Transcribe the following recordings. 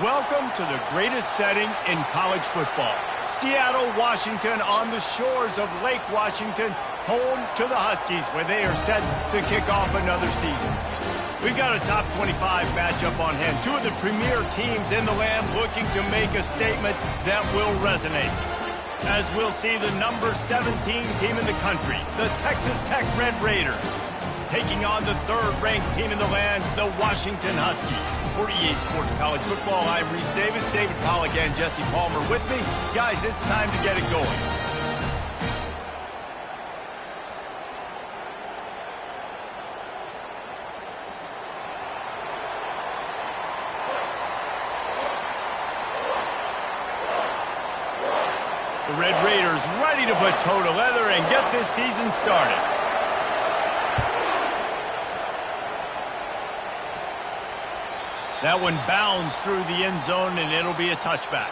Welcome to the greatest setting in college football. Seattle, Washington, on the shores of Lake Washington, home to the Huskies, where they are set to kick off another season. We've got a top 25 matchup on hand. Two of the premier teams in the land looking to make a statement that will resonate. As we'll see the number 17 team in the country, the Texas Tech Red Raiders, taking on the third-ranked team in the land, the Washington Huskies. For EA Sports College Football, I'm Reese Davis, David Pollack, and Jesse Palmer with me. Guys, it's time to get it going. The Red Raiders ready to put toe to leather and get this season started. That one bounds through the end zone, and it'll be a touchback.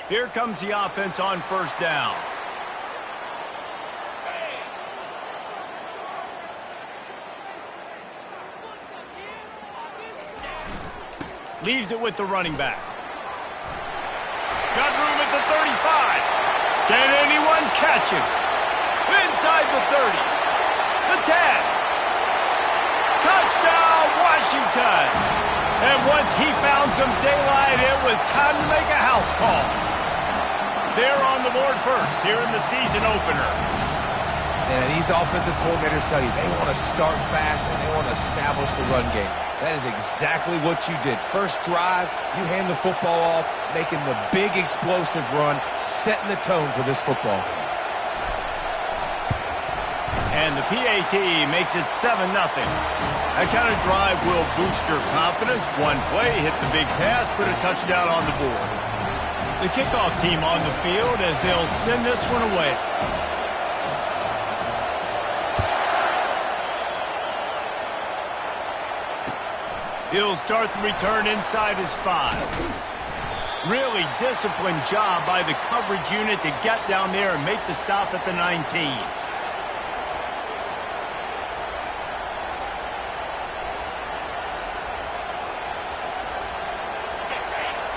Here comes the offense on first down. Leaves it with the running back. Got room at the 35. Can anyone catch him? Inside the 30. The 10. Touchdown, Washington. And once he found some daylight, it was time to make a house call. They're on the board first here in the season opener. And these offensive coordinators tell you they want to start fast and they want to establish the run game. That is exactly what you did. First drive, you hand the football off, making the big explosive run, setting the tone for this football game. And the PAT makes it 7-0. That kind of drive will boost your confidence. One play, hit the big pass, put a touchdown on the board. The kickoff team on the field as they'll send this one away. He'll start the return inside his 5. Really disciplined job by the coverage unit to get down there and make the stop at the 19.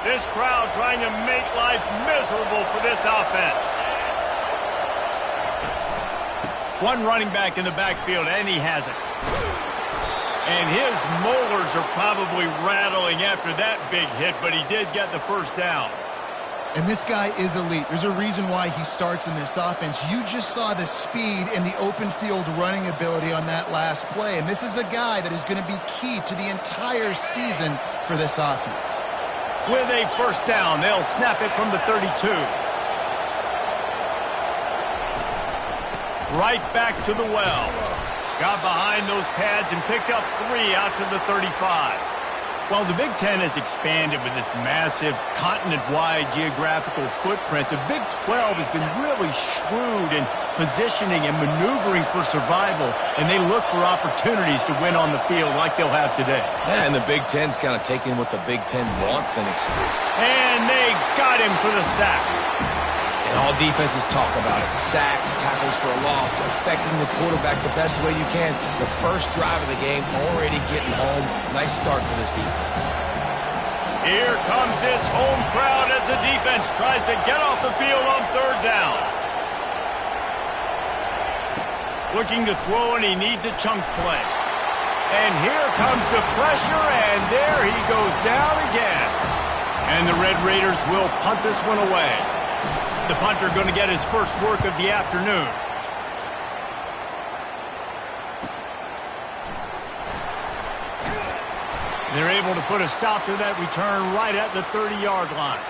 This crowd trying to make life miserable for this offense. One running back in the backfield, and he has it. And his molars are probably rattling after that big hit, but he did get the first down. And this guy is elite. There's a reason why he starts in this offense. You just saw the speed and the open field running ability on that last play. And this is a guy that is going to be key to the entire season for this offense. With a first down, they'll snap it from the 32. Right back to the well. Got behind those pads and picked up 3 out to the 35. While the Big Ten has expanded with this massive continent-wide geographical footprint, the Big 12 has been really shrewd in positioning and maneuvering for survival, and they look for opportunities to win on the field like they'll have today. Yeah, and the Big Ten's kind of taking what the Big Ten wants and experience. And they got him for the sack. And all defenses talk about it. Sacks, tackles for a loss, affecting the quarterback the best way you can. The first drive of the game, already getting home. Nice start for this defense. Here comes this home crowd as the defense tries to get off the field on third down. Looking to throw, and he needs a chunk play. And here comes the pressure, and there he goes down again. And the Red Raiders will punt this one away. The punter going to get his first work of the afternoon. They're able to put a stop to that return right at the 30-yard line.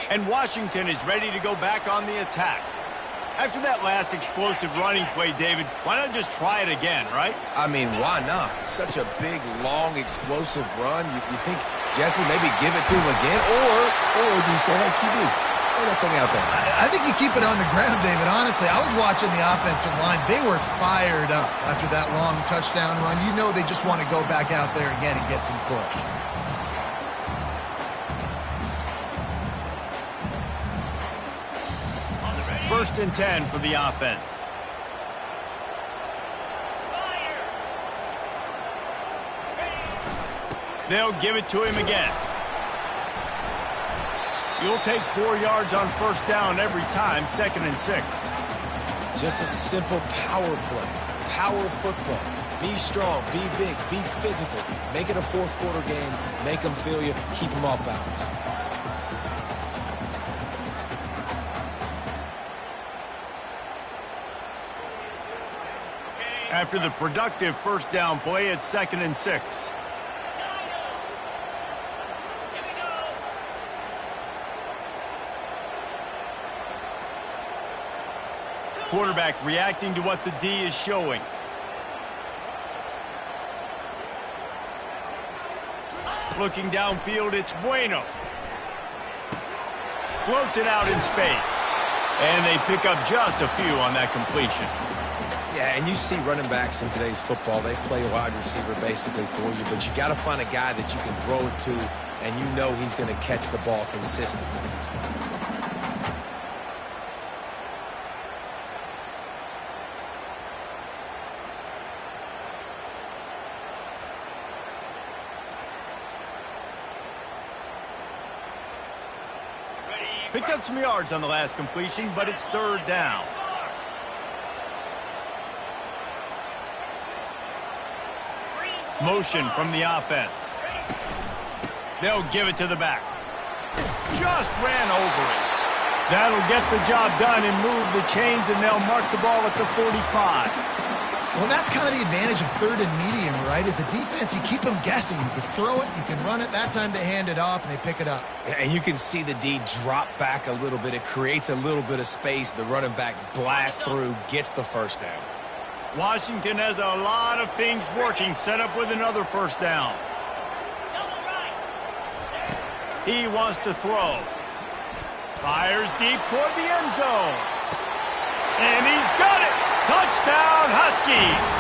And Washington is ready to go back on the attack. After that last explosive running play, David, why not just try it again, right? I mean, why not? Such a big, long, explosive run. You think Jesse, maybe give it to him again, or do you say, hey, QB, throw that thing out there? I think you keep it on the ground, David. Honestly, I was watching the offensive line. They were fired up after that long touchdown run. You know they just want to go back out there again and get some push. First and 10 for the offense. They'll give it to him again. You'll take 4 yards on first down every time, 2nd and 6. Just a simple power play. Power football. Be strong, be big, be physical. Make it a fourth quarter game. Make them feel you. Keep them off balance. After the productive first down play, it's 2nd and 6. Quarterback reacting to what the D is showing. Looking downfield, it's Bueno. Floats it out in space. And they pick up just a few on that completion. Yeah, and you see running backs in today's football, they play wide receiver basically for you, but you got to find a guy that you can throw it to, and you know he's going to catch the ball consistently. Picked up some yards on the last completion, but it's 3rd down. Motion from the offense. They'll give it to the back. Just ran over it. That'll get the job done and move the chains, and they'll mark the ball at the 45. Well, that's kind of the advantage of 3rd and medium, right? Is the defense, you keep them guessing. You can throw it, you can run it. That time they hand it off, and they pick it up. And you can see the D drop back a little bit. It creates a little bit of space. The running back blasts through, gets the first down. Washington has a lot of things working, set up with another first down. He wants to throw. Fires deep toward the end zone. And he's got it! Touchdown, Huskies!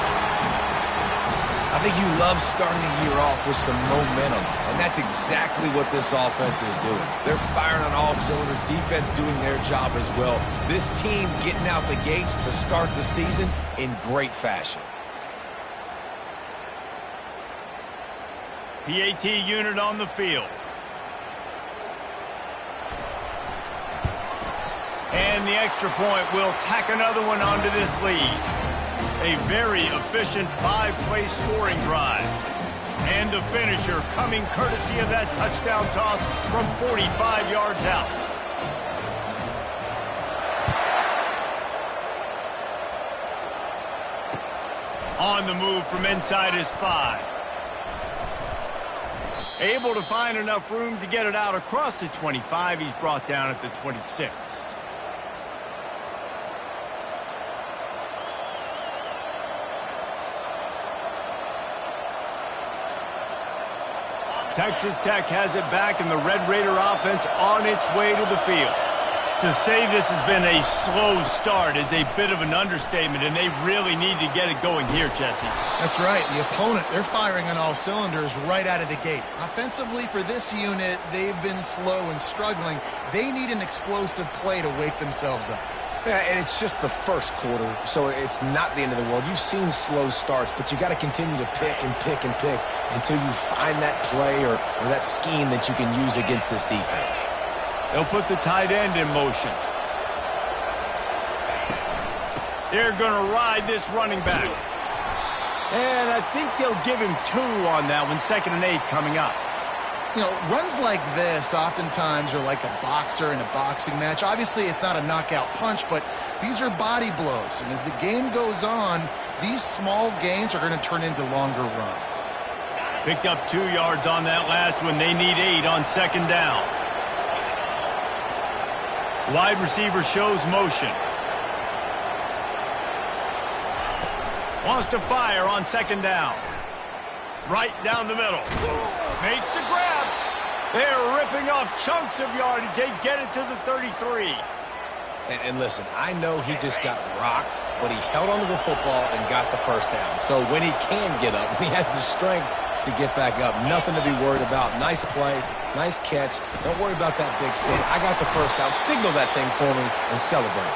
I think you love starting the year off with some momentum, and that's exactly what this offense is doing. They're firing on all cylinders, defense doing their job as well. This team getting out the gates to start the season in great fashion. PAT unit on the field. And the extra point will tack another one onto this lead. A very efficient 5-play scoring drive. And the finisher coming courtesy of that touchdown toss from 45 yards out. On the move from inside his 5. Able to find enough room to get it out across the 25. He's brought down at the 26. Texas Tech has it back, and the Red Raider offense on its way to the field. To say this has been a slow start is a bit of an understatement, and they really need to get it going here, Jesse. That's right. The opponent, they're firing on all cylinders right out of the gate. Offensively, for this unit, they've been slow and struggling. They need an explosive play to wake themselves up. Yeah, and it's just the first quarter, so it's not the end of the world. You've seen slow starts, but you got to continue to pick and pick and pick until you find that play or that scheme that you can use against this defense. They'll put the tight end in motion. They're going to ride this running back. And I think they'll give him 2 on that one, 2nd and 8 coming up. You know, runs like this oftentimes are like a boxer in a boxing match. Obviously, it's not a knockout punch, but these are body blows. And as the game goes on, these small gains are going to turn into longer runs. Picked up 2 yards on that last one. They need 8 on 2nd down. Wide receiver shows motion. Wants to fire on 2nd down. Right down the middle. Makes the grab. They're ripping off chunks of yardage. They get it to the 33. And listen, I know he just got rocked, but he held onto the football and got the first down. So when he can get up, when he has the strength to get back up, nothing to be worried about. Nice play, nice catch. Don't worry about that big stand. I got the first down. Signal that thing for me and celebrate.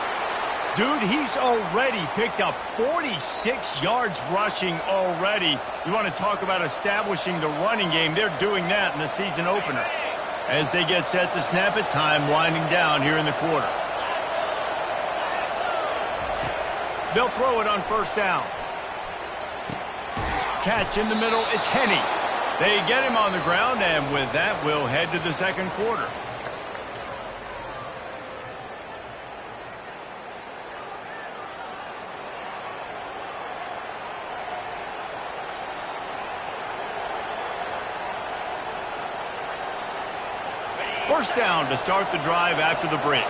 Dude, he's already picked up 46 yards rushing already. You want to talk about establishing the running game? They're doing that in the season opener. As they get set to snap it, time winding down here in the quarter. They'll throw it on first down. Catch in the middle, it's Henne. They get him on the ground, and with that, we'll head to the second quarter. First down to start the drive after the break.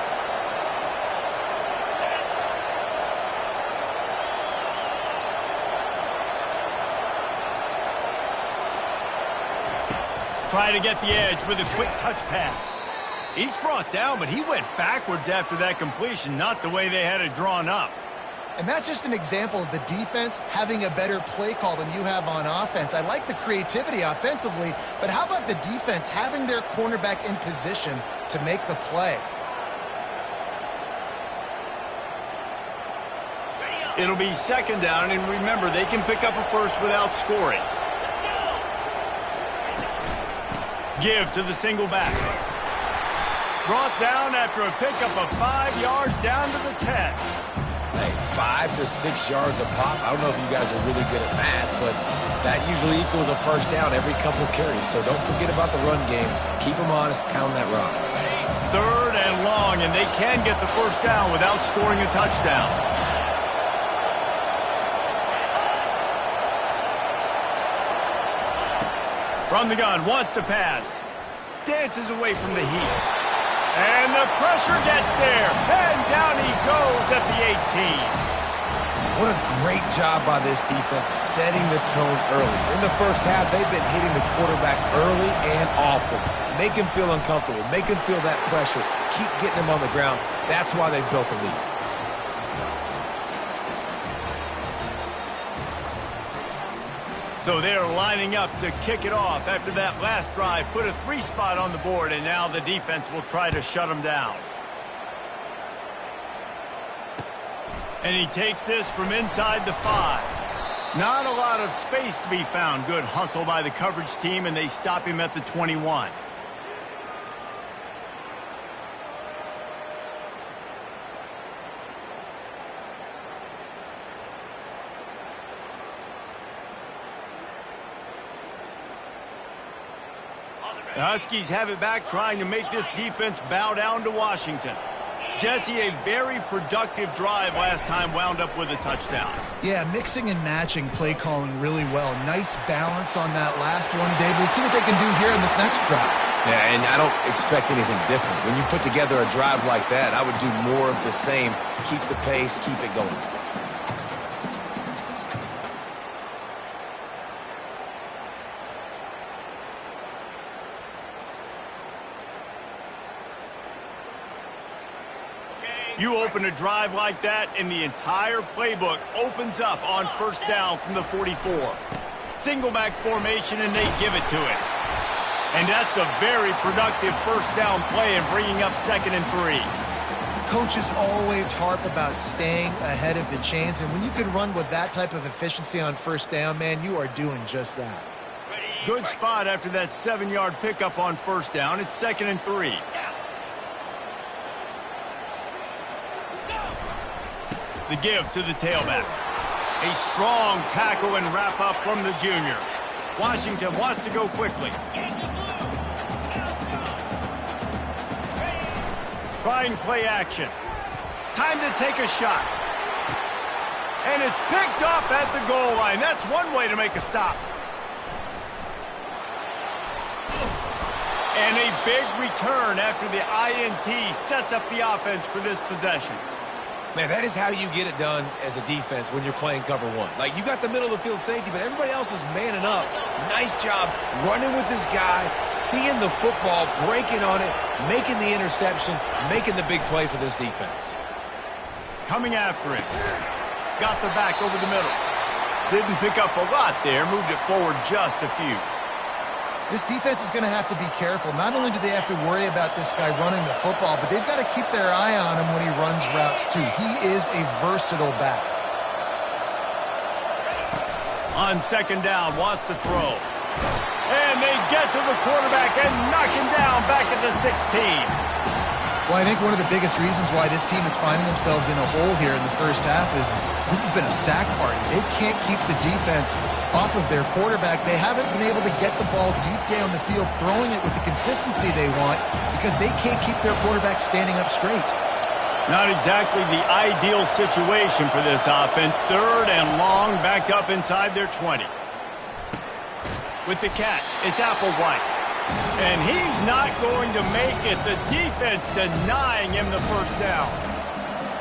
Try to get the edge with a quick touch pass. He's brought down, but he went backwards after that completion, not the way they had it drawn up. And that's just an example of the defense having a better play call than you have on offense. I like the creativity offensively, but how about the defense having their cornerback in position to make the play? It'll be second down, and remember, they can pick up a first without scoring. Give to the single back. Brought down after a pickup of 5 yards down to the 10. Hey, 5 to 6 yards a pop. I don't know if you guys are really good at math, but that usually equals a first down every couple carries. So don't forget about the run game. Keep them honest, pound that rock. Third and long, and they can get the first down without scoring a touchdown. From the gun, wants to pass. Dances away from the heat. And the pressure gets there. And down he goes at the 18. What a great job by this defense setting the tone early. In the first half, they've been hitting the quarterback early and often. Make him feel uncomfortable. Make him feel that pressure. Keep getting him on the ground. That's why they've built a lead. So they're lining up to kick it off after that last drive. Put a 3 spot on the board, and now the defense will try to shut them down. And he takes this from inside the 5. Not a lot of space to be found. Good hustle by the coverage team, and they stop him at the 21. The Huskies have it back, trying to make this defense bow down to Washington. Jesse, a very productive drive last time, wound up with a touchdown. Yeah, mixing and matching play calling really well. Nice balance on that last one, David. Let's see what they can do here in this next drive. Yeah, and I don't expect anything different. When you put together a drive like that, I would do more of the same. Keep the pace, keep it going. You open a drive like that, and the entire playbook opens up on first down from the 44. Single back formation, and they give it to him. And that's a very productive first down play and bringing up 2nd and 3. Coaches always harp about staying ahead of the chains, and when you can run with that type of efficiency on first down, man, you are doing just that. Good spot after that 7-yard pickup on first down. It's 2nd and 3. The give to the tailback. A strong tackle and wrap up from the junior. Washington wants to go quickly. Trying play action. Time to take a shot. And it's picked off at the goal line. That's one way to make a stop. And a big return after the INT sets up the offense for this possession. Man, that is how you get it done as a defense when you're playing cover one. Like, you got the middle of the field safety, but everybody else is manning up. Nice job running with this guy, seeing the football, breaking on it, making the interception, making the big play for this defense. Coming after him. Got the back over the middle. Didn't pick up a lot there, moved it forward just a few. This defense is going to have to be careful. Not only do they have to worry about this guy running the football, but they've got to keep their eye on him when he runs routes too. He is a versatile back. On second down, wants to throw. And they get to the quarterback and knock him down back at the 16. Well, I think one of the biggest reasons why this team is finding themselves in a hole here in the first half is this has been a sack party. They can't keep the defense off of their quarterback. They haven't been able to get the ball deep down the field, throwing it with the consistency they want because they can't keep their quarterback standing up straight. Not exactly the ideal situation for this offense. Third and long, back up inside their 20. With the catch, it's Applewhite. And he's not going to make it. The defense denying him the first down.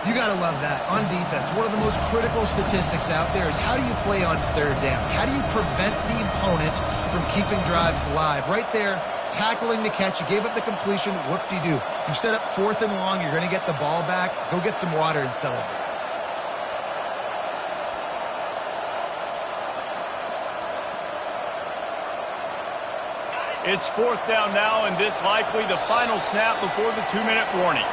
You got to love that. On defense, one of the most critical statistics out there is how do you play on third down? How do you prevent the opponent from keeping drives alive? Right there, tackling the catch. You gave up the completion. Whoop-de-doo. You set up fourth and long. You're going to get the ball back. Go get some water and celebrate. It's fourth down now, and this likely the final snap before the 2-minute warning.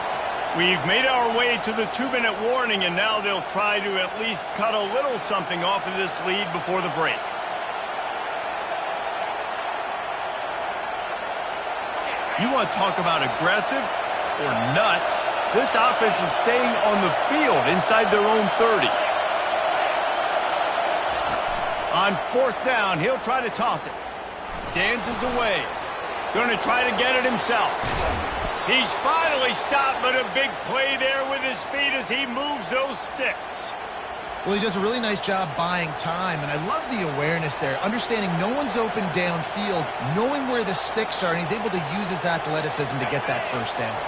We've made our way to the 2-minute warning, and now they'll try to at least cut a little something off of this lead before the break. You want to talk about aggressive or nuts? This offense is staying on the field inside their own 30. On fourth down, he'll try to toss it. Dances away. Going to try to get it himself. He's finally stopped, but a big play there with his speed as he moves those sticks. Well, he does a really nice job buying time, and I love the awareness there, understanding no one's open downfield, knowing where the sticks are, and he's able to use his athleticism to get that first down.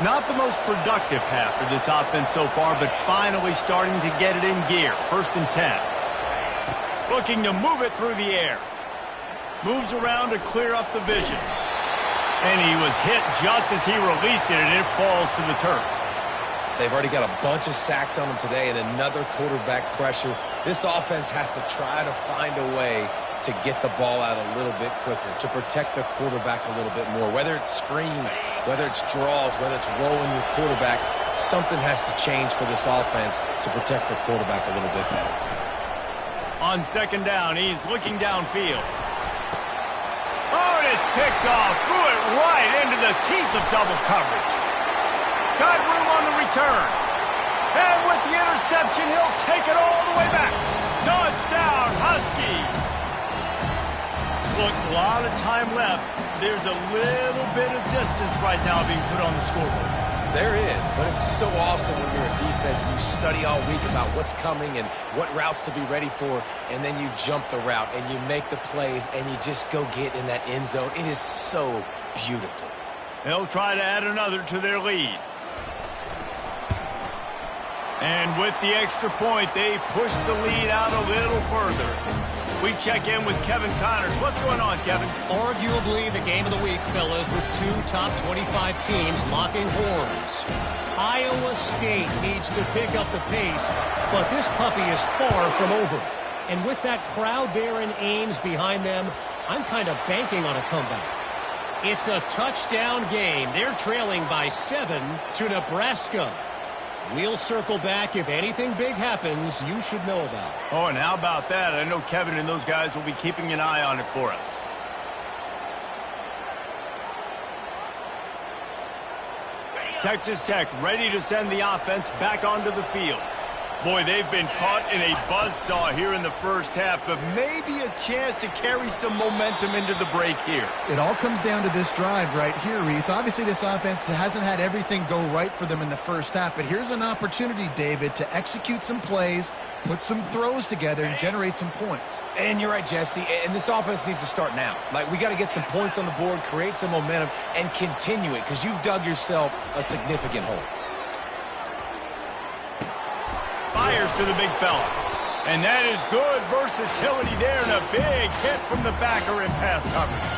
Not the most productive half for this offense so far, but finally starting to get it in gear. First and 10. Looking to move it through the air. Moves around to clear up the vision. And he was hit just as he released it, and it falls to the turf. They've already got a bunch of sacks on them today and another quarterback pressure. This offense has to try to find a way to get the ball out a little bit quicker, to protect the quarterback a little bit more. Whether it's screens, whether it's draws, whether it's rolling your quarterback, something has to change for this offense to protect the quarterback a little bit better. On second down, he's looking downfield. Oh, and it's picked off. Threw it right into the teeth of double coverage. Got room on the return. And with the interception, he'll take it all the way back. Touchdown, Huskies. Look, a lot of time left. There's a little bit of distance right now being put on the scoreboard. There is, but it's so awesome when you're a defense and you study all week about what's coming and what routes to be ready for, and then you jump the route and you make the plays and you just go get in that end zone. It is so beautiful. They'll try to add another to their lead. And with the extra point, they push the lead out a little further. We check in with Kevin Connors. What's going on, Kevin? Arguably the game of the week, fellas, with two top 25 teams locking horns. Iowa State needs to pick up the pace, but this puppy is far from over. And with that crowd there in Ames behind them, I'm kind of banking on a comeback. It's a touchdown game. They're trailing by 7 to Nebraska. We'll circle back. If anything big happens, you should know about it. Oh, and how about that? I know Kevin and those guys will be keeping an eye on it for us. Texas Tech ready to send the offense back onto the field. Boy, they've been caught in a buzzsaw here in the first half, but maybe a chance to carry some momentum into the break here. It all comes down to this drive right here, Reese. Obviously, this offense hasn't had everything go right for them in the first half, but here's an opportunity, David, to execute some plays, put some throws together, and generate some points. And you're right, Jesse, and this offense needs to start now. Like, we got to get some points on the board, create some momentum, and continue it, because you've dug yourself a significant hole. fires to the big fella. And that is good versatility there and a big hit from the backer in pass coverage.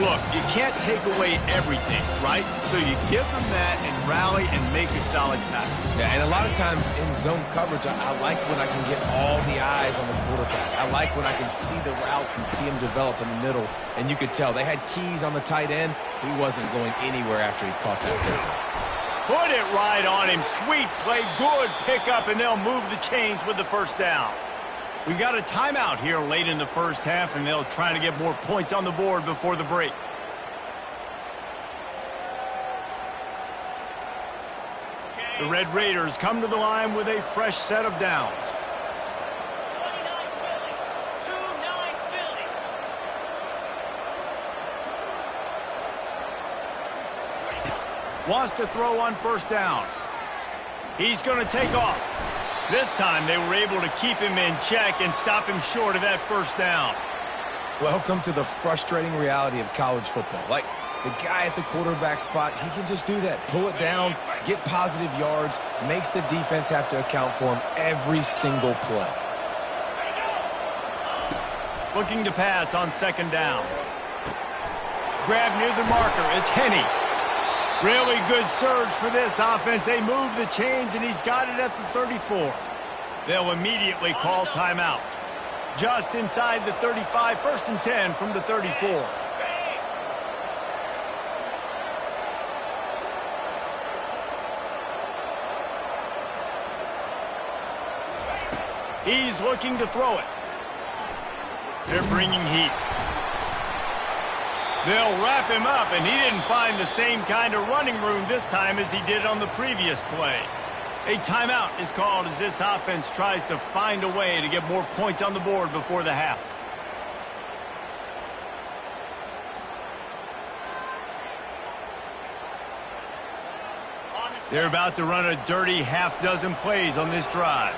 Look, you can't take away everything, right? So you give them that and rally and make a solid tackle. Yeah, and a lot of times in zone coverage, I like when I can get all the eyes on the quarterback. I like when I can see the routes and see him develop in the middle. And you could tell they had keys on the tight end. He wasn't going anywhere after he caught that football. Put it right on him. Sweet play, good pickup, and they'll move the chains with the first down. We got a timeout here late in the first half, and they'll try to get more points on the board before the break. The Red Raiders come to the line with a fresh set of downs. Wants to throw on first down. He's going to take off. This time they were able to keep him in check and stop him short of that first down. Welcome to the frustrating reality of college football. Like, the guy at the quarterback spot, he can just do that. Pull it down, get positive yards, makes the defense have to account for him every single play. Looking to pass on second down. Grab near the marker is Henne. Really good surge for this offense. They move the chains, and he's got it at the 34. They'll immediately call timeout. Just inside the 35, 1st and 10 from the 34. He's looking to throw it. They're bringing heat. They'll wrap him up, and he didn't find the same kind of running room this time as he did on the previous play. A timeout is called as this offense tries to find a way to get more points on the board before the half. They're about to run a dirty half-dozen plays on this drive.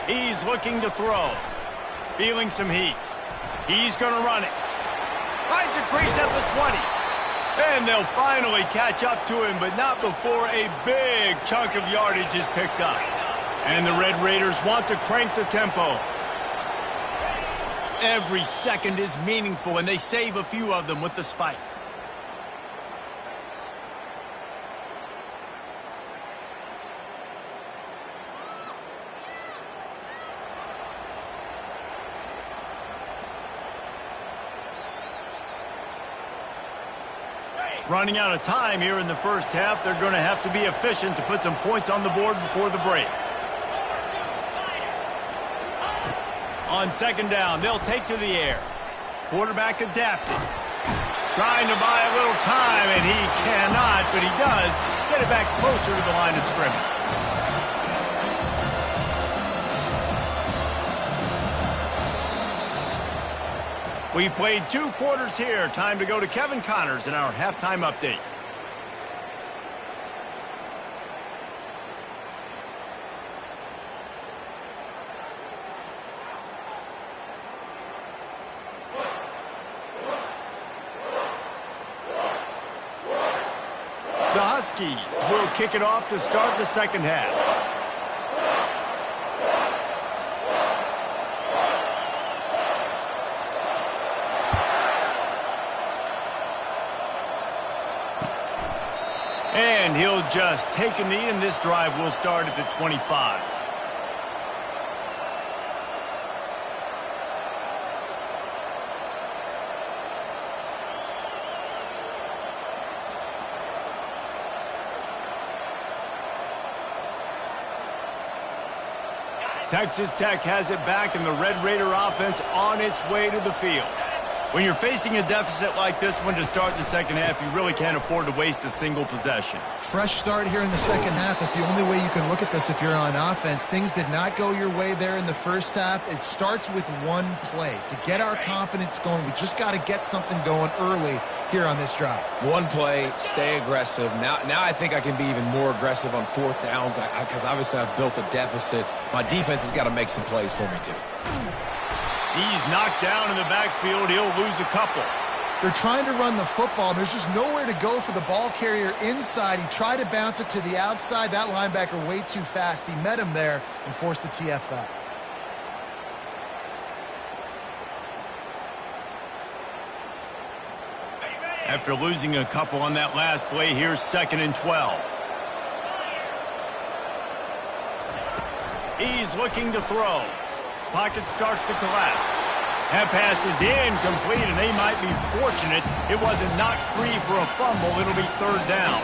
He's looking to throw. Feeling some heat. He's going to run it. Finds a crease at the 20. And they'll finally catch up to him, but not before a big chunk of yardage is picked up. And the Red Raiders want to crank the tempo. Every second is meaningful, and they save a few of them with the spike. Running out of time here in the first half. They're going to have to be efficient to put some points on the board before the break. On second down, they'll take to the air. Quarterback adapted. Trying to buy a little time, and he cannot, but he does get it back closer to the line of scrimmage. We've played 2 quarters here. Time to go to Kevin Connors in our halftime update. The Huskies will kick it off to start the second half. And he'll just take a knee, and this drive will start at the 25. Texas Tech has it back, and the Red Raider offense on its way to the field. When you're facing a deficit like this one to start the second half, you really can't afford to waste a single possession. Fresh start here in the second half. That's the only way you can look at this if you're on offense. Things did not go your way there in the first half. It starts with one play. To get our confidence going, we just got to get something going early here on this drive. One play, stay aggressive. Now I think I can be even more aggressive on 4th downs because obviously I've built a deficit. My defense has got to make some plays for me too. He's knocked down in the backfield. He'll lose a couple. They're trying to run the football. There's just nowhere to go for the ball carrier inside. He tried to bounce it to the outside. That linebacker way too fast. He met him there and forced the TFL. After losing a couple on that last play, here's 2nd and 12. He's looking to throw. Pocket starts to collapse. That pass is incomplete, and they might be fortunate it wasn't knocked free for a fumble. It'll be 3rd down.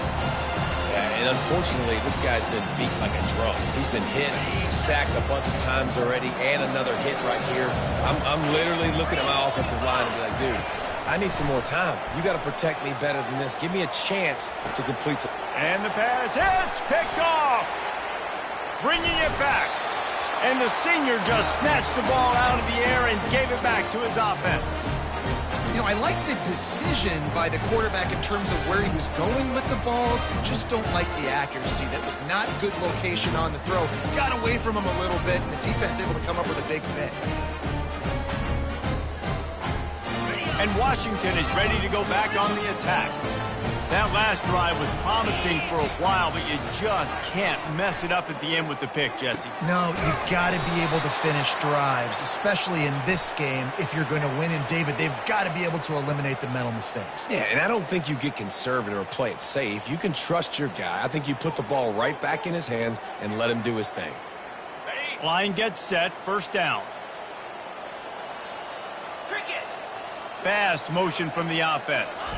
Yeah, and unfortunately, this guy's been beat like a drum. He's been hit, sacked a bunch of times already, and another hit right here. I'm literally looking at my offensive line and be like, dude, I need some more time. You got to protect me better than this. Give me a chance to complete some. And the pass hits, picked off. Bringing it back. And the senior just snatched the ball out of the air and gave it back to his offense. You know, I like the decision by the quarterback in terms of where he was going with the ball. Just don't like the accuracy. That was not good location on the throw. Got away from him a little bit, and the defense able to come up with a big pick. And Washington is ready to go back on the attack. That last drive was promising for a while, but you just can't mess it up at the end with the pick, Jesse. No, you've got to be able to finish drives, especially in this game. If you're going to win, and David, they've got to be able to eliminate the mental mistakes. Yeah, and I don't think you get conservative or play it safe. You can trust your guy. I think you put the ball right back in his hands and let him do his thing. Line gets set, 1st down. Fast motion from the offense.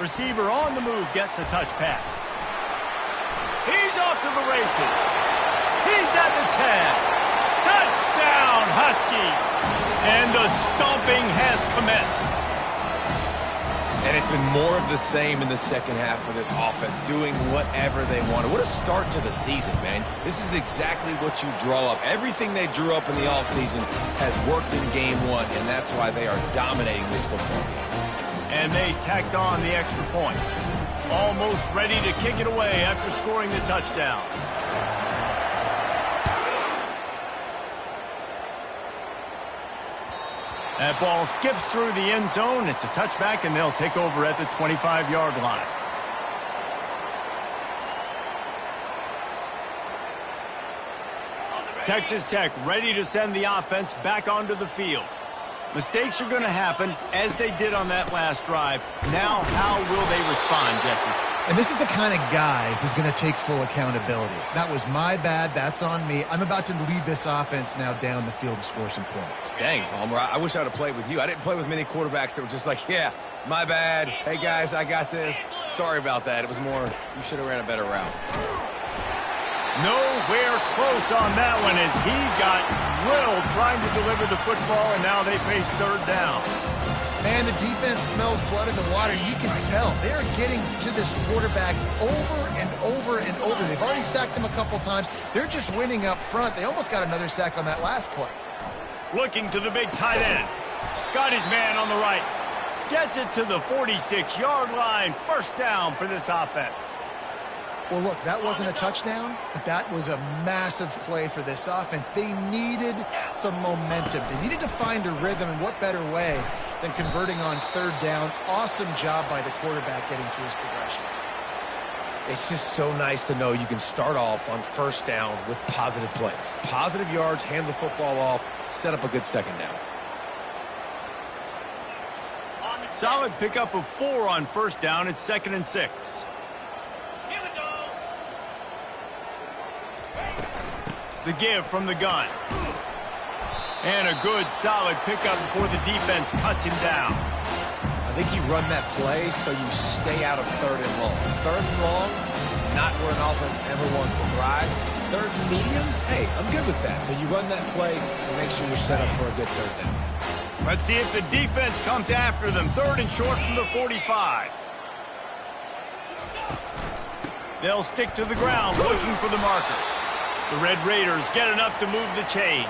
Receiver on the move gets the touch pass. He's off to the races. He's at the 10. Touchdown, Huskies. And the stomping has commenced. And it's been more of the same in the second half for this offense, doing whatever they wanted. What a start to the season, man. This is exactly what you draw up. Everything they drew up in the offseason has worked in game 1, and that's why they are dominating this football game. And they tacked on the extra point. Almost ready to kick it away after scoring the touchdown. That ball skips through the end zone. It's a touchback, and they'll take over at the 25-yard line. Texas Tech ready to send the offense back onto the field. Mistakes are going to happen, as they did on that last drive. Now, how will they respond, Jesse? And this is the kind of guy who's going to take full accountability. That was my bad. That's on me. I'm about to lead this offense now down the field and score some points. Dang, Palmer, I wish I would have played with you. I didn't play with many quarterbacks that were just like, yeah, my bad. Hey, guys, I got this. Sorry about that. It was more, you should have ran a better route. Nowhere close on that one as he got drilled trying to deliver the football, and now they face 3rd down. Man, the defense smells blood in the water. You can tell. They're getting to this quarterback over and over and over. They've already sacked him a couple times. They're just winning up front. They almost got another sack on that last play. Looking to the big tight end. Got his man on the right. Gets it to the 46-yard line. 1st down for this offense. Well, look, that wasn't a touchdown, but that was a massive play for this offense. They needed some momentum. They needed to find a rhythm, and what better way than converting on 3rd down. Awesome job by the quarterback getting through his progression. It's just so nice to know you can start off on 1st down with positive plays. Positive yards, hand the football off, set up a good 2nd down. Solid pickup of 4 on 1st down. It's 2nd and 6. The give from the gun. And a good, solid pickup before the defense cuts him down. I think you run that play so you stay out of 3rd and long. 3rd and long is not where an offense ever wants to thrive. 3rd and medium, hey, I'm good with that. So you run that play to make sure you're set up for a good 3rd down. Let's see if the defense comes after them. 3rd and short from the 45. They'll stick to the ground looking for the marker. The Red Raiders get enough to move the chains.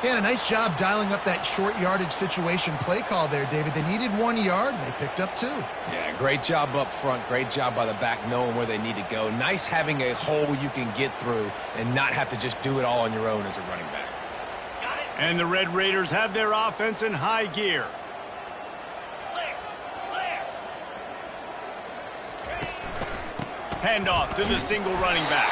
Yeah, a nice job dialing up that short yardage situation play call there, David. They needed 1 yard, and they picked up 2. Yeah, great job up front. Great job by the back knowing where they need to go. Nice having a hole you can get through and not have to just do it all on your own as a running back. And the Red Raiders have their offense in high gear. Handoff to the single running back.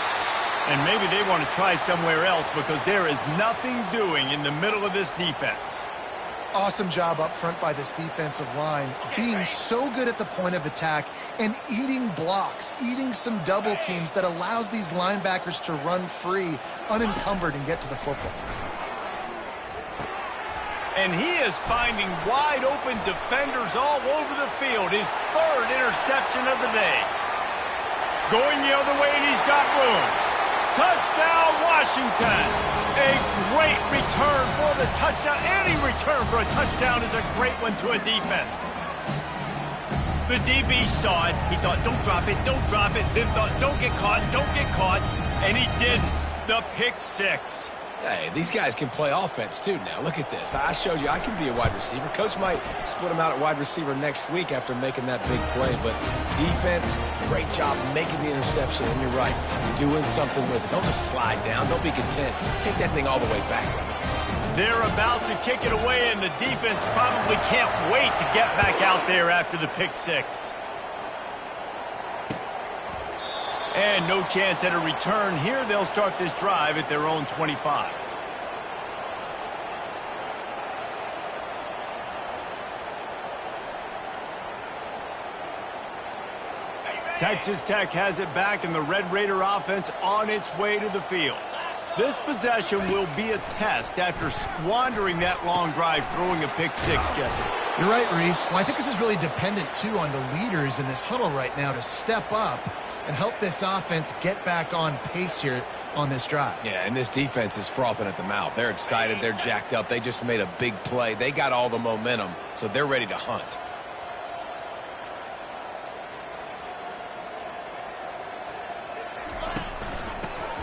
And maybe they want to try somewhere else because there is nothing doing in the middle of this defense. Awesome job up front by this defensive line, being so good at the point of attack and eating blocks, eating some double teams that allows these linebackers to run free, unencumbered, and get to the football. And he is finding wide open defenders all over the field. His third interception of the day. Going the other way, and he's got room. Touchdown, Washington. A great return for the touchdown. Any return for a touchdown is a great one to a defense. The DB saw it. He thought, don't drop it, don't drop it. Then thought, don't get caught, don't get caught. And he didn't. The pick six. Hey, these guys can play offense, too, now. Look at this. I showed you I can be a wide receiver. Coach might split him out at wide receiver next week after making that big play. But defense, great job making the interception. And you're right, doing something with it. Don't just slide down. Don't be content. Take that thing all the way back. They're about to kick it away, and the defense probably can't wait to get back out there after the pick six. And no chance at a return here. They'll start this drive at their own 25. Texas Tech has it back, and the Red Raider offense on its way to the field. This possession will be a test after squandering that long drive, throwing a pick six, Jesse. You're right, Reese. Well, I think this is really dependent, too, on the leaders in this huddle right now to step up and help this offense get back on pace here on this drive. Yeah, and this defense is frothing at the mouth. They're excited. They're jacked up. They just made a big play. They got all the momentum, so they're ready to hunt.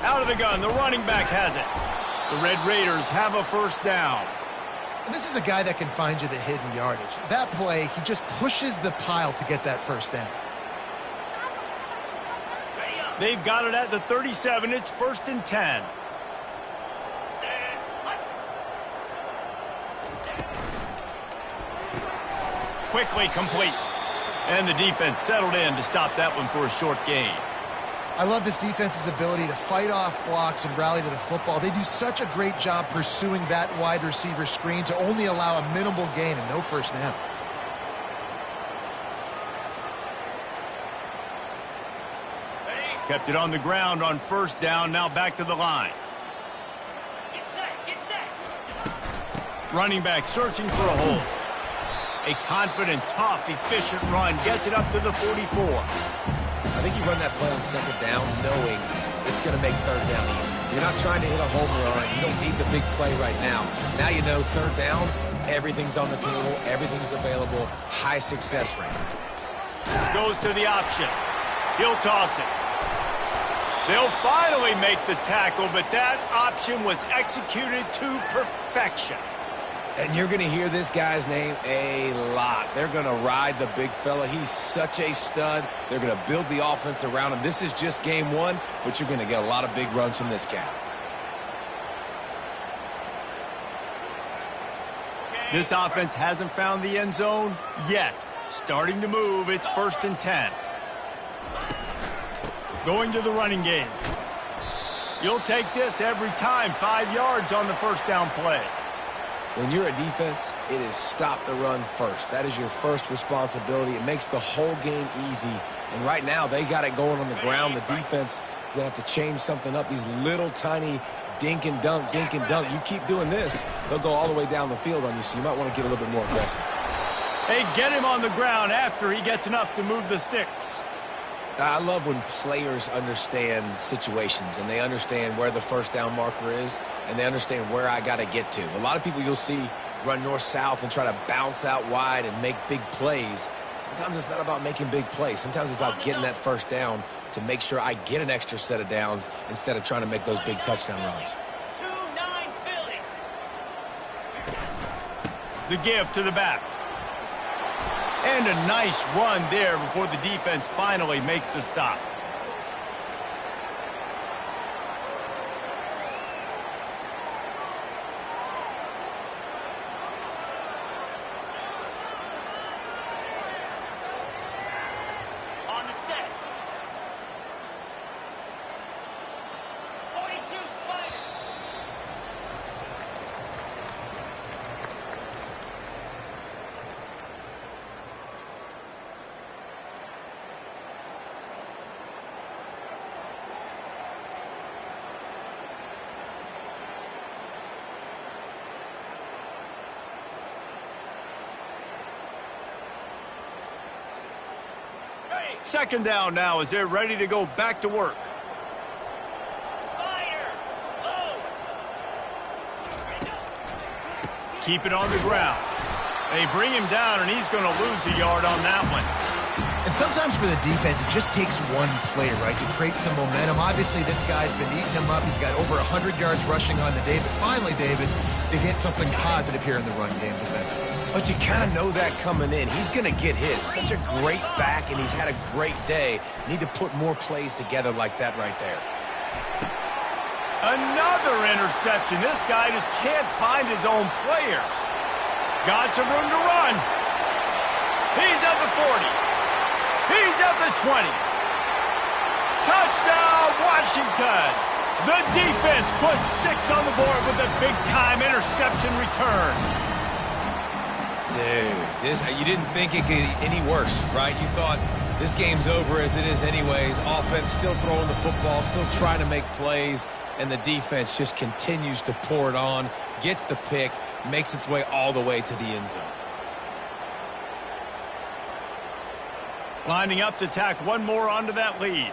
Out of the gun, the running back has it. The Red Raiders have a first down. And this is a guy that can find you the hidden yardage. That play, he just pushes the pile to get that first down. They've got it at the 37. It's 1st and 10. Quickly complete. And the defense settled in to stop that one for a short gain. I love this defense's ability to fight off blocks and rally to the football. They do such a great job pursuing that wide receiver screen to only allow a minimal gain and no first down. Kept it on the ground on first down. Now back to the line. Get set. Running back searching for a hole. A confident, tough, efficient run. Gets it up to the 44. I think you run that play on second down knowing it's going to make third down easy. You're not trying to hit a home run. You don't need the big play right now. Now you know third down, everything's on the table, everything's available, high success rate. Goes to the option. He'll toss it. They'll finally make the tackle, but that option was executed to perfection. And you're going to hear this guy's name a lot. They're going to ride the big fella. He's such a stud. They're going to build the offense around him. This is just game one, but you're going to get a lot of big runs from this guy. This offense hasn't found the end zone yet. Starting to move. It's 1st and 10. Going to the running game. You'll take this every time. 5 yards on the first down play. When you're a defense, it is stop the run first. That is your first responsibility. It makes the whole game easy. And right now, they got it going on the ground. The defense is going to have to change something up. These little tiny dink and dunk, dink and dunk. You keep doing this, they'll go all the way down the field on you, so you might want to get a little bit more aggressive. Hey, get him on the ground after he gets enough to move the sticks. I love when players understand situations and they understand where the first down marker is and they understand where I got to get to. A lot of people you'll see run north-south and try to bounce out wide and make big plays. Sometimes it's not about making big plays. Sometimes it's about getting that first down to make sure I get an extra set of downs instead of trying to make those big touchdown runs. 2-9 Philly. The give to the back. And a nice run there before the defense finally makes the stop. On the set. Second down now as they're ready to go back to work. Spider. Low. Keep it on the ground. They bring him down, and he's going to lose a yard on that one. And sometimes for the defense, it just takes one play, right, to create some momentum. Obviously, this guy's been eating him up. He's got over 100 yards rushing on the day. But finally, David, they get something positive here in the run game defensively. But you kind of know that coming in. He's going to get his. Such a great back, and he's had a great day. Need to put more plays together like that right there. Another interception. This guy just can't find his own players. Got some room to run. He's at the 40. He's at the 20. Touchdown, Washington. The defense puts 6 on the board with a big-time interception return. Dude, you didn't think it could get any worse, right? You thought this game's over as it is anyways. Offense still throwing the football, still trying to make plays, and the defense just continues to pour it on, gets the pick, makes its way all the way to the end zone. Lining up to tack one more onto that lead.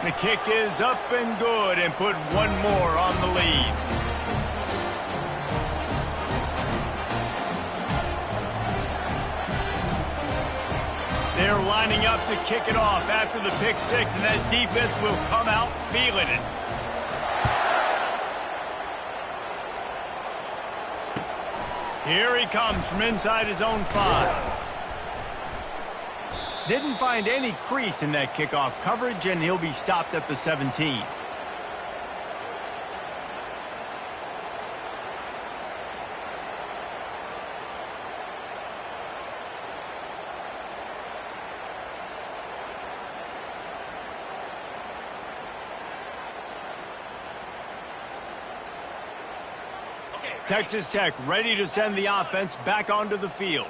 The kick is up and good and put one more on the lead. They're lining up to kick it off after the pick six, and that defense will come out feeling it. Here he comes from inside his own 5. Didn't find any crease in that kickoff coverage, and he'll be stopped at the 17. Texas Tech ready to send the offense back onto the field.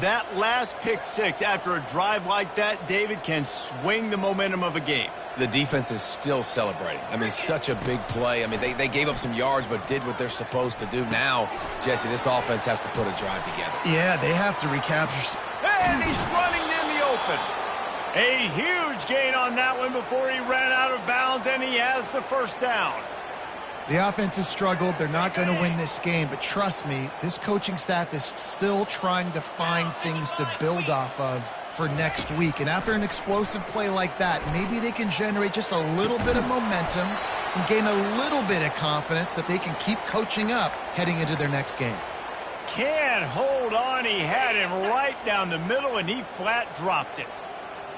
That last pick six after a drive like that, David, can swing the momentum of a game. The defense is still celebrating. I mean, such a big play. I mean, they gave up some yards but did what they're supposed to do. Now, Jesse, this offense has to put a drive together. Yeah, they have to recapture. And he's running in the open. A huge gain on that one before he ran out of bounds, and he has the first down. The offense has struggled. They're not going to win this game, but trust me, this coaching staff is still trying to find things to build off of for next week. And after an explosive play like that, maybe they can generate just a little bit of momentum and gain a little bit of confidence that they can keep coaching up heading into their next game. Can't hold on. He had him right down the middle, and he flat dropped it.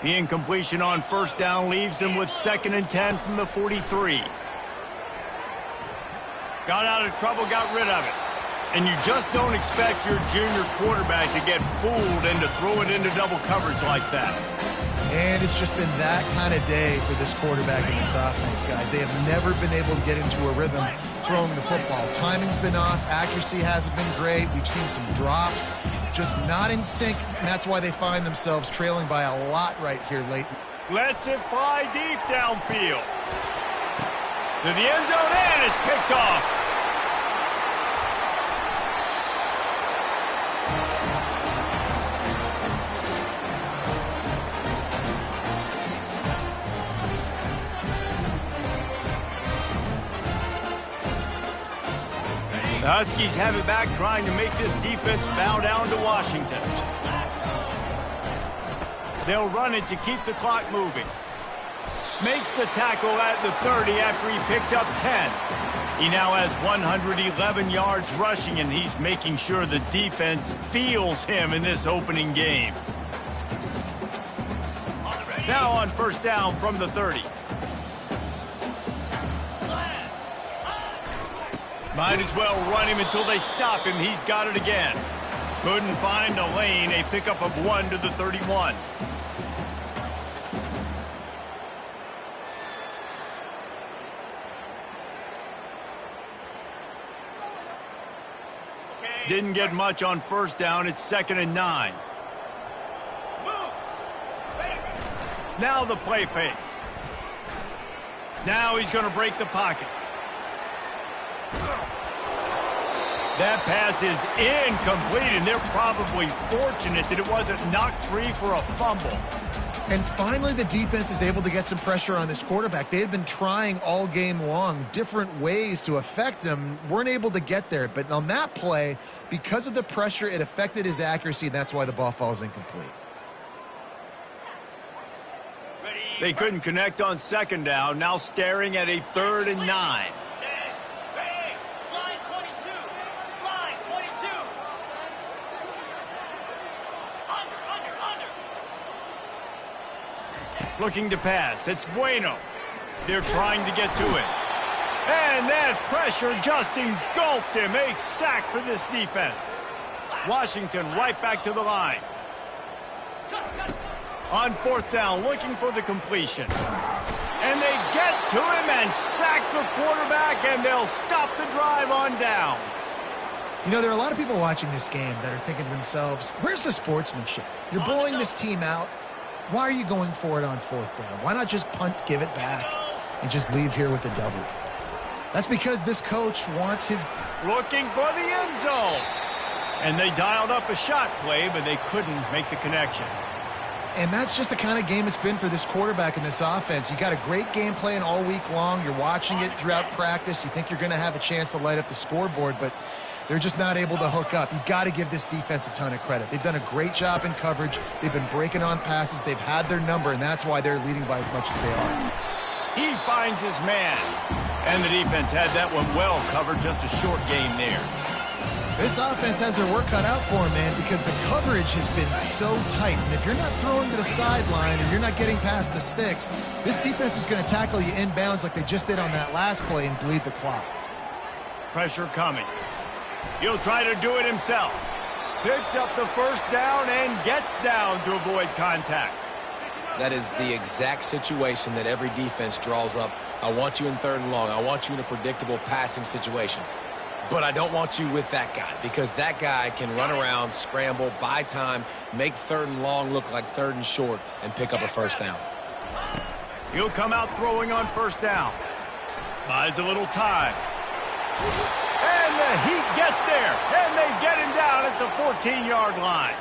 The incompletion on first down leaves him with 2nd and 10 from the 43. Got out of trouble, got rid of it. And you just don't expect your junior quarterback to get fooled and to throw it into double coverage like that. And it's just been that kind of day for this quarterback and this offense, guys. They have never been able to get into a rhythm throwing the football. Timing's been off. Accuracy hasn't been great. We've seen some drops. Just not in sync, and that's why they find themselves trailing by a lot right here late. Lets it fly deep downfield. To the end zone, and it's picked off. The Huskies have it back, trying to make this defense bow down to Washington. They'll run it to keep the clock moving. Makes the tackle at the 30 after he picked up 10. He now has 111 yards rushing, and he's making sure the defense feels him in this opening game. Now on first down from the 30. Might as well run him until they stop him. He's got it again. Couldn't find a lane. A pickup of 1 to the 31. Didn't get much on first down. It's 2nd and 9. Now the play fake. Now he's going to break the pocket. That pass is incomplete, and they're probably fortunate that it wasn't knocked free for a fumble. And finally, the defense is able to get some pressure on this quarterback. They had been trying all game long different ways to affect him, weren't able to get there. But on that play, because of the pressure, it affected his accuracy, and that's why the ball falls incomplete. They couldn't connect on second down, now staring at a 3rd and 9. Slide 22. Slide 22. Under. Looking to pass. It's Bueno. They're trying to get to it. And that pressure just engulfed him. A sack for this defense. Washington right back to the line. On 4th down, looking for the completion. And they get to him and sack the quarterback, and they'll stop the drive on downs. You know, there are a lot of people watching this game that are thinking to themselves, where's the sportsmanship? You're blowing this team out. Why are you going for it on 4th down? Why not just punt, give it back, and just leave here with a W? That's because this coach wants his... Looking for the end zone. And they dialed up a shot play, but they couldn't make the connection. And that's just the kind of game it's been for this quarterback in this offense. You got a great game plan all week long. You're watching it throughout practice. You think you're going to have a chance to light up the scoreboard, but they're just not able to hook up. You've got to give this defense a ton of credit. They've done a great job in coverage. They've been breaking on passes. They've had their number, and that's why they're leading by as much as they are. He finds his man. And the defense had that one well covered. Just a short game there. This offense has their work cut out for them, man, because the coverage has been so tight. And if you're not throwing to the sideline and you're not getting past the sticks, this defense is going to tackle you inbounds like they just did on that last play and bleed the clock. Pressure coming. He'll try to do it himself. Picks up the 1st down and gets down to avoid contact. That is the exact situation that every defense draws up. I want you in 3rd and long. I want you in a predictable passing situation. But I don't want you with that guy, because that guy can run around, scramble, buy time, make 3rd and long look like 3rd and short, and pick up a 1st down. He'll come out throwing on 1st down. Buys a little time. And the Heat gets there, and they get him down at the 14-yard line.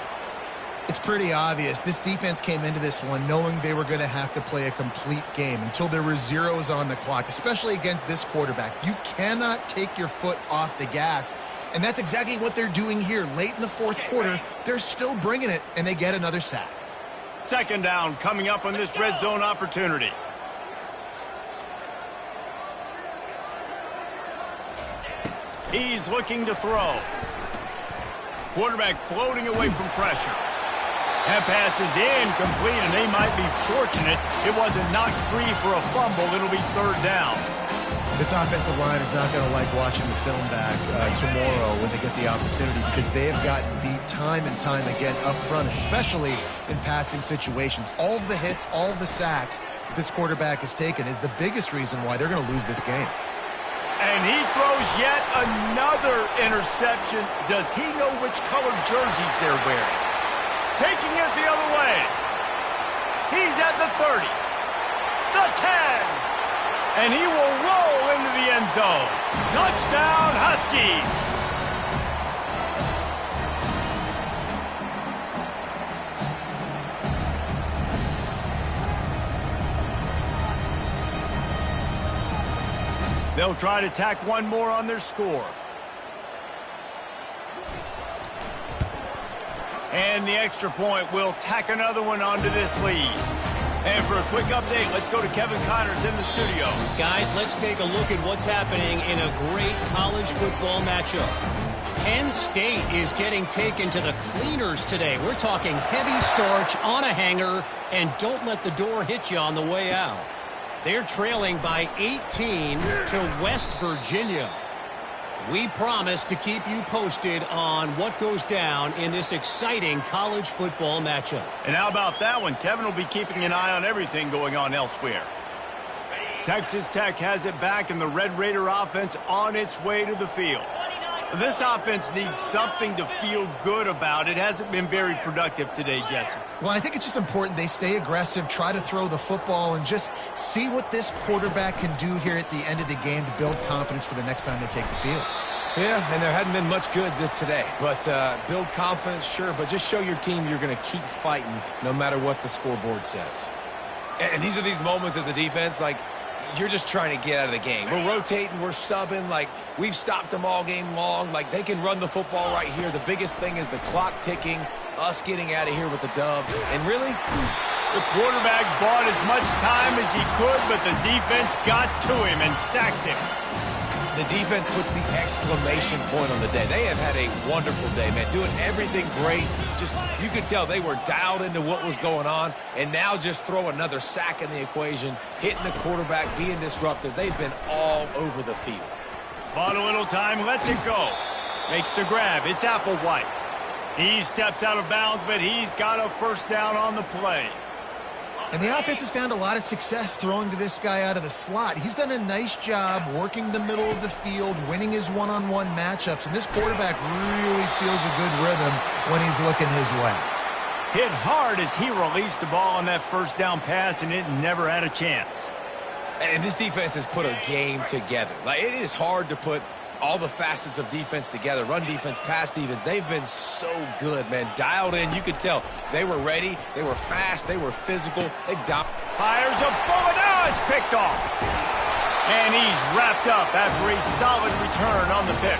It's pretty obvious. This defense came into this one knowing they were going to have to play a complete game until there were zeros on the clock, especially against this quarterback. You cannot take your foot off the gas, and that's exactly what they're doing here. Late in the 4th quarter, they're still bringing it, and they get another sack. 2nd down coming up on this red zone opportunity. He's looking to throw. Quarterback floating away from pressure. That pass is incomplete, and they might be fortunate it wasn't knocked free for a fumble. It'll be 3rd down. This offensive line is not going to like watching the film back tomorrow when they get the opportunity, because they have gotten beat time and time again up front, especially in passing situations. All of the hits, all of the sacks that this quarterback has taken is the biggest reason why they're going to lose this game. And he throws yet another interception. Does he know which colored jerseys they're wearing? Taking it the other way. He's at the 30. The 10. And he will roll into the end zone. Touchdown, Huskies. They'll try to tack one more on their score. And the extra point will tack another one onto this lead. And for a quick update, let's go to Kevin Connors in the studio. Guys, let's take a look at what's happening in a great college football matchup. Penn State is getting taken to the cleaners today. We're talking heavy starch on a hanger, and don't let the door hit you on the way out. They're trailing by 18 to West Virginia. We promise to keep you posted on what goes down in this exciting college football matchup. And how about that one? Kevin will be keeping an eye on everything going on elsewhere. Texas Tech has it back, and the Red Raider offense on its way to the field. This offense needs something to feel good about. It hasn't been very productive today, Jesse. Well, I think it's just important they stay aggressive, try to throw the football, and just see what this quarterback can do here at the end of the game to build confidence for the next time they take the field. Yeah, and there hadn't been much good today. But build confidence, sure, but just show your team you're going to keep fighting no matter what the scoreboard says. And these are these moments as a defense, like, you're just trying to get out of the game. We're rotating, we're subbing, like, we've stopped them all game long. Like, they can run the football right here. The biggest thing is the clock ticking, us getting out of here with the dub. And really, the quarterback bought as much time as he could, but the defense got to him and sacked him. the defense puts the exclamation point on the day. They have had a wonderful day, man, doing everything great. Just, you could tell they were dialed into what was going on, and now just throw another sack in the equation, hitting the quarterback, being disruptive. They've been all over the field. Bought a little time, lets it go. Makes the grab. It's Applewhite. He steps out of bounds, but he's got a first down on the play. And the offense has found a lot of success throwing to this guy out of the slot. He's done a nice job working the middle of the field, winning his one-on-one matchups, and this quarterback really feels a good rhythm when he's looking his way. Hit hard as he released the ball on that first down pass, and it never had a chance. And this defense has put a game together. Like, it is hard to put all the facets of defense together. Run defense, pass defense. They've been so good, man. Dialed in. You could tell they were ready. They were fast. They were physical. They fires a bullet. Now it's picked off. And he's wrapped up after a solid return on the pick.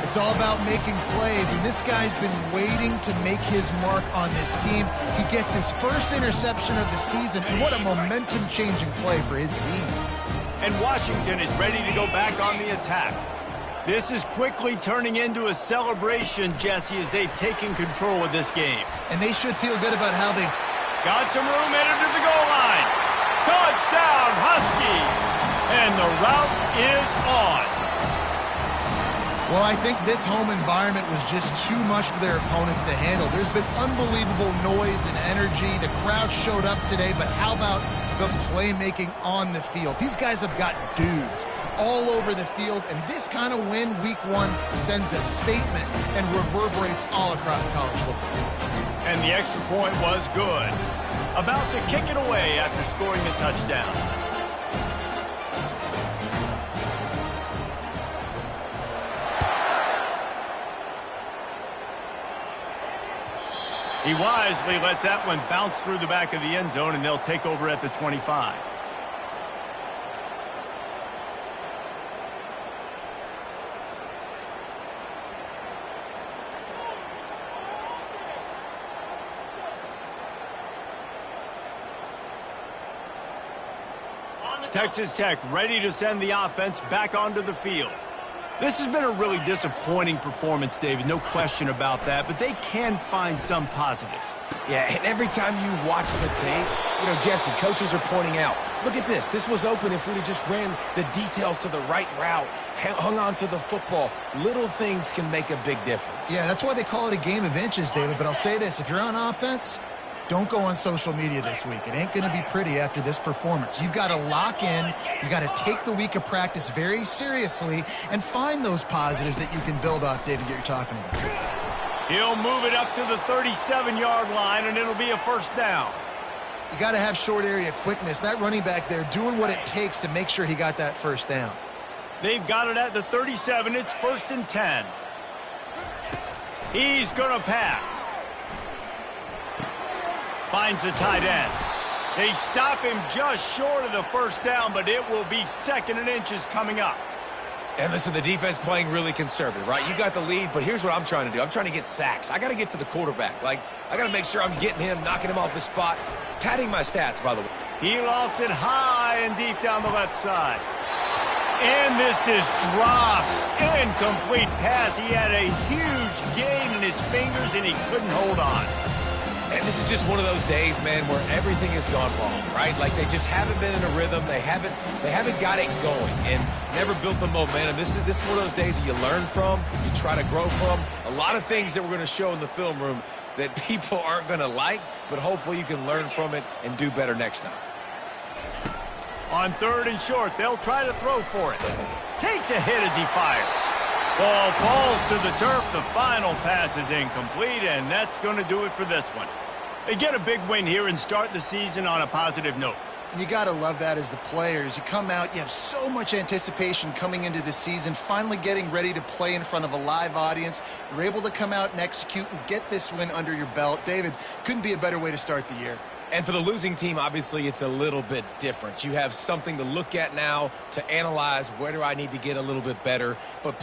It's all about making plays, and this guy's been waiting to make his mark on this team. He gets his first interception of the season, and what a momentum-changing play for his team. And Washington is ready to go back on the attack. This is quickly turning into a celebration, Jesse, as they've taken control of this game. And they should feel good about how they got some room headed to the goal line. Touchdown, Huskies! And the route is on. Well, I think this home environment was just too much for their opponents to handle. There's been unbelievable noise and energy. The crowd showed up today, but how about the playmaking on the field? These guys have got dudes all over the field, and this kind of win week one sends a statement and reverberates all across college football. And the extra point was good. About to kick it away after scoring a touchdown. He wisely lets that one bounce through the back of the end zone, and they'll take over at the 25. Texas Tech ready to send the offense back onto the field. This has been a really disappointing performance, David, no question about that, but they can find some positives. Yeah, and every time you watch the tape, Jesse, coaches are pointing out, look at this. This was open if we'd have just ran the details to the right route, hung on to the football. Little things can make a big difference. Yeah, that's why they call it a game of inches, David, but I'll say this. If you're on offense, don't go on social media this week. It ain't going to be pretty after this performance. You've got to lock in. You've got to take the week of practice very seriously and find those positives that you can build off, David, that you're talking about. He'll move it up to the 37-yard line, and it'll be a first down. You got to have short area quickness. That running back there doing what it takes to make sure he got that first down. They've got it at the 37. It's 1st and 10. He's going to pass. Finds the tight end. They stop him just short of the first down, but it will be 2nd and inches coming up. And listen, the defense playing really conservative, right? You got the lead, but here's what I'm trying to do. I'm trying to get sacks. I got to get to the quarterback. Like, I got to make sure I'm getting him, knocking him off his spot. Padding my stats, by the way. He lost it high and deep down the left side. And this is dropped. Incomplete pass. He had a huge gain in his fingers, and he couldn't hold on. And this is just one of those days, man, where everything has gone wrong, right? Like, they just haven't been in a rhythm. They haven't got it going and never built the momentum. This is one of those days that you learn from, you try to grow from. A lot of things that we're going to show in the film room that people aren't going to like, but hopefully you can learn from it and do better next time. On 3rd and short, they'll try to throw for it. Takes a hit as he fires. Ball falls to the turf. The final pass is incomplete, and that's going to do it for this one. They get a big win here and start the season on a positive note. And you got to love that as the players. You come out, you have so much anticipation coming into the season, finally getting ready to play in front of a live audience. You're able to come out and execute and get this win under your belt. David, couldn't be a better way to start the year. And for the losing team, obviously, it's a little bit different. You have something to look at now to analyze, where do I need to get a little bit better. But